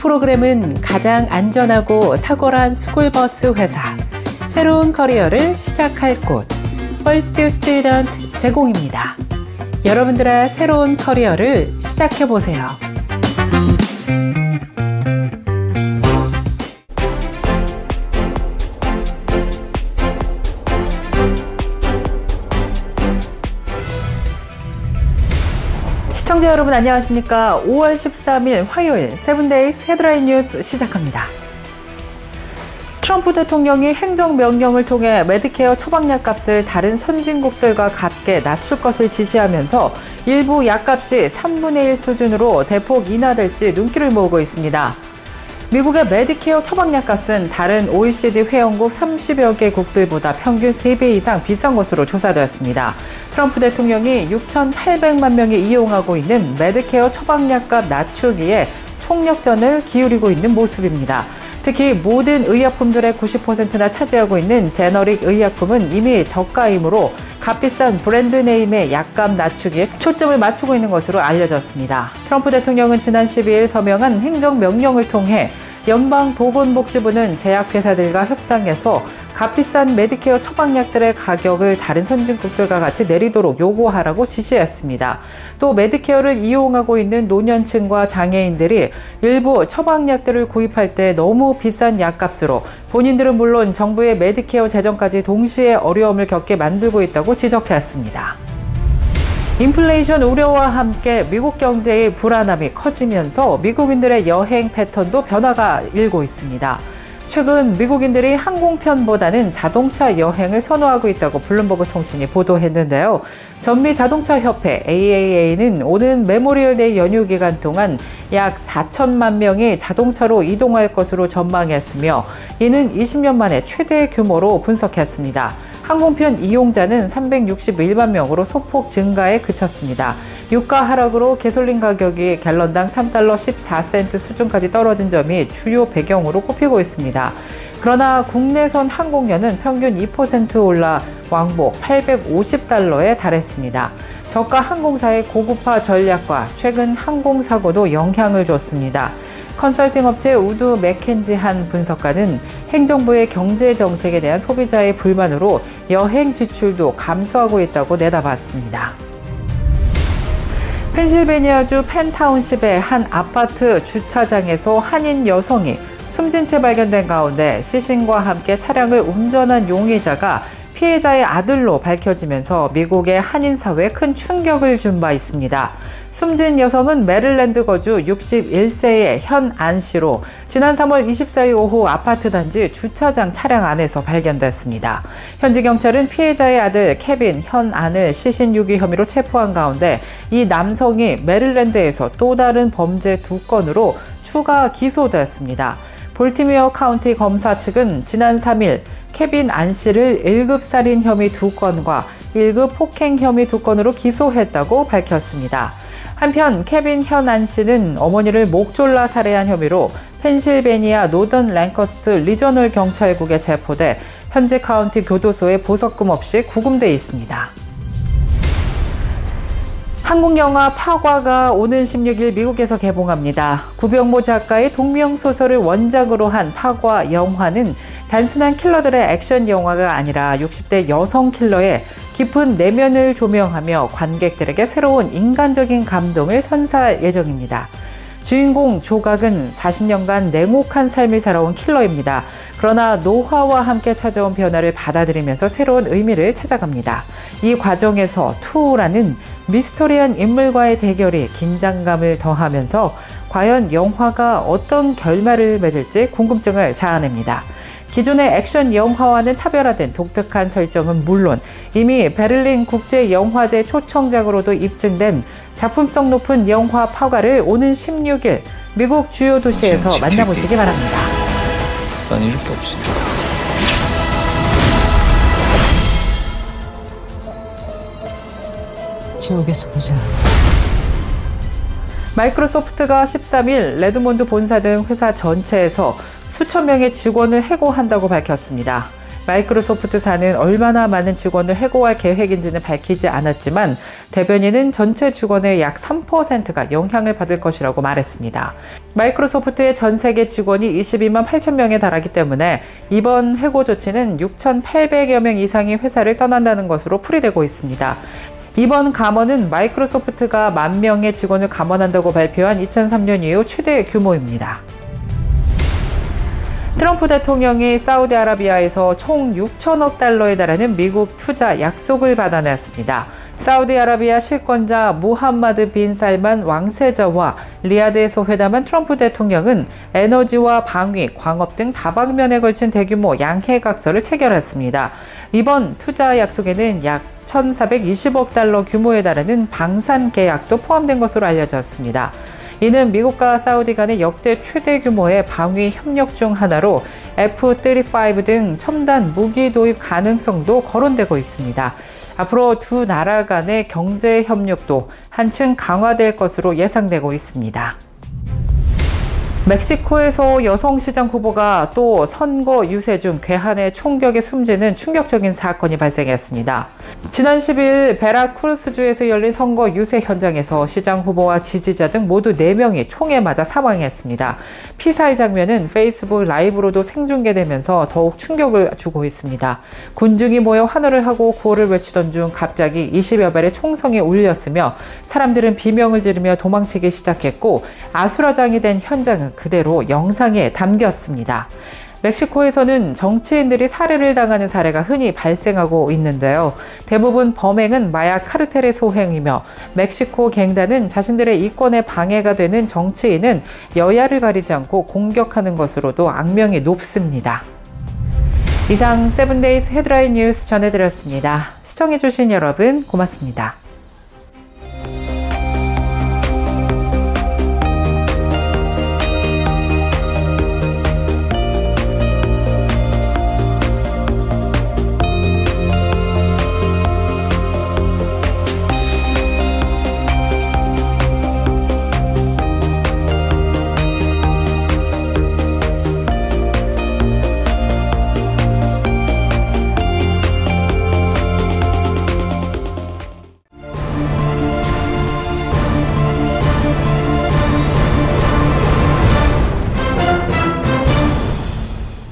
프로그램은 가장 안전하고 탁월한 스쿨버스 회사, 새로운 커리어를 시작할 곳, 퍼스트 스튜던트 제공입니다. 여러분들의 새로운 커리어를 시작해보세요. 시청자 여러분 안녕하십니까? 5월 13일 화요일 세븐데이스 헤드라인 뉴스 시작합니다. 트럼프 대통령이 행정명령을 통해 메디케어 처방약 값을 다른 선진국들과 같게 낮출 것을 지시하면서 일부 약값이 3분의 1 수준으로 대폭 인하될지 눈길을 모으고 있습니다. 미국의 메디케어 처방약 값은 다른 OECD 회원국 30여 개국들보다 평균 3배 이상 비싼 것으로 조사되었습니다. 트럼프 대통령이 6,800만 명이 이용하고 있는 메디케어 처방약 값 낮추기에 총력전을 기울이고 있는 모습입니다. 특히 모든 의약품들의 90%나 차지하고 있는 제너릭 의약품은 이미 저가이므로 값비싼 브랜드 네임의 약값 낮추기에 초점을 맞추고 있는 것으로 알려졌습니다. 트럼프 대통령은 지난 12일 서명한 행정명령을 통해 연방보건복지부는 제약회사들과 협상해서 값비싼 메디케어 처방약들의 가격을 다른 선진국들과 같이 내리도록 요구하라고 지시했습니다. 또 메디케어를 이용하고 있는 노년층과 장애인들이 일부 처방약들을 구입할 때 너무 비싼 약값으로 본인들은 물론 정부의 메디케어 재정까지 동시에 어려움을 겪게 만들고 있다고 지적했습니다. 인플레이션 우려와 함께 미국 경제의 불안함이 커지면서 미국인들의 여행 패턴도 변화가 일고 있습니다. 최근 미국인들이 항공편보다는 자동차 여행을 선호하고 있다고 블룸버그 통신이 보도했는데요. 전미 자동차 협회 AAA는 오는 메모리얼데이 연휴 기간 동안 약 4천만 명이 자동차로 이동할 것으로 전망했으며 이는 20년 만에 최대 규모로 분석했습니다. 항공편 이용자는 361만 명으로 소폭 증가에 그쳤습니다. 유가 하락으로 가솔린 가격이 갤런당 3달러 14센트 수준까지 떨어진 점이 주요 배경으로 꼽히고 있습니다. 그러나 국내선 항공료는 평균 2% 올라 왕복 850달러에 달했습니다. 저가 항공사의 고급화 전략과 최근 항공사고도 영향을 줬습니다. 컨설팅 업체 우드 맥켄지 한 분석가는 행정부의 경제 정책에 대한 소비자의 불만으로 여행 지출도 감소하고 있다고 내다봤습니다. 펜실베니아주 펜타운십의 한 아파트 주차장에서 한인 여성이 숨진 채 발견된 가운데 시신과 함께 차량을 운전한 용의자가 피해자의 아들로 밝혀지면서 미국의 한인 사회에 큰 충격을 준 바 있습니다. 숨진 여성은 메릴랜드 거주 61세의 현안 씨로 지난 3월 24일 오후 아파트 단지 주차장 차량 안에서 발견됐습니다. 현지 경찰은 피해자의 아들 케빈 현안을 시신 유기 혐의로 체포한 가운데 이 남성이 메릴랜드에서 또 다른 범죄 2건으로 추가 기소됐습니다. 볼티모어 카운티 검사 측은 지난 3일 케빈 안 씨를 1급 살인 혐의 2건과 1급 폭행 혐의 2건으로 기소했다고 밝혔습니다. 한편 케빈 현안 씨는 어머니를 목 졸라 살해한 혐의로 펜실베니아 노던 랭커스트 리저널 경찰국에 체포돼 현지 카운티 교도소에 보석금 없이 구금돼 있습니다. 한국 영화 파과가 오는 16일 미국에서 개봉합니다. 구병모 작가의 동명소설을 원작으로 한 파과 영화는 단순한 킬러들의 액션 영화가 아니라 60대 여성 킬러의 깊은 내면을 조명하며 관객들에게 새로운 인간적인 감동을 선사할 예정입니다. 주인공 조각은 40년간 냉혹한 삶을 살아온 킬러입니다. 그러나 노화와 함께 찾아온 변화를 받아들이면서 새로운 의미를 찾아갑니다. 이 과정에서 투라는 미스터리한 인물과의 대결이 긴장감을 더하면서 과연 영화가 어떤 결말을 맺을지 궁금증을 자아냅니다. 기존의 액션 영화와는 차별화된 독특한 설정은 물론 이미 베를린 국제영화제 초청작으로도 입증된 작품성 높은 영화 파과를 오는 16일 미국 주요 도시에서 만나보시기 바랍니다. 난 이럴 게 없지. 지옥에서 보자. 마이크로소프트가 13일 레드몬드 본사 등 회사 전체에서 수천 명의 직원을 해고한다고 밝혔습니다. 마이크로소프트사는 얼마나 많은 직원을 해고할 계획인지는 밝히지 않았지만 대변인은 전체 직원의 약 3%가 영향을 받을 것이라고 말했습니다. 마이크로소프트의 전 세계 직원이 22만 8천 명에 달하기 때문에 이번 해고 조치는 6,800여 명 이상이 회사를 떠난다는 것으로 풀이되고 있습니다. 이번 감원은 마이크로소프트가 10,000명의 직원을 감원한다고 발표한 2003년 이후 최대 규모입니다. 트럼프 대통령이 사우디아라비아에서 총 6천억 달러에 달하는 미국 투자 약속을 받아냈습니다. 사우디아라비아 실권자 무함마드 빈 살만 왕세자와 리야드에서 회담한 트럼프 대통령은 에너지와 방위, 광업 등 다방면에 걸친 대규모 양해각서를 체결했습니다. 이번 투자 약속에는 약 1,420억 달러 규모에 달하는 방산 계약도 포함된 것으로 알려졌습니다. 이는 미국과 사우디 간의 역대 최대 규모의 방위 협력 중 하나로 F-35 등 첨단 무기 도입 가능성도 거론되고 있습니다. 앞으로 두 나라 간의 경제 협력도 한층 강화될 것으로 예상되고 있습니다. 멕시코에서 여성 시장 후보가 또 선거 유세 중 괴한의 총격에 숨지는 충격적인 사건이 발생했습니다. 지난 10일 베라크루스주에서 열린 선거 유세 현장에서 시장 후보와 지지자 등 모두 4명이 총에 맞아 사망했습니다. 피살 장면은 페이스북 라이브로도 생중계되면서 더욱 충격을 주고 있습니다. 군중이 모여 환호를 하고 구호를 외치던 중 갑자기 20여 발의 총성이 울렸으며 사람들은 비명을 지르며 도망치기 시작했고 아수라장이 된 현장은 그대로 영상에 담겼습니다. 멕시코에서는 정치인들이 살해를 당하는 사례가 흔히 발생하고 있는데요. 대부분 범행은 마약 카르텔의 소행이며 멕시코 갱단은 자신들의 이권에 방해가 되는 정치인은 여야를 가리지 않고 공격하는 것으로도 악명이 높습니다. 이상 7days 헤드라인 뉴스 전해드렸습니다. 시청해주신 여러분 고맙습니다.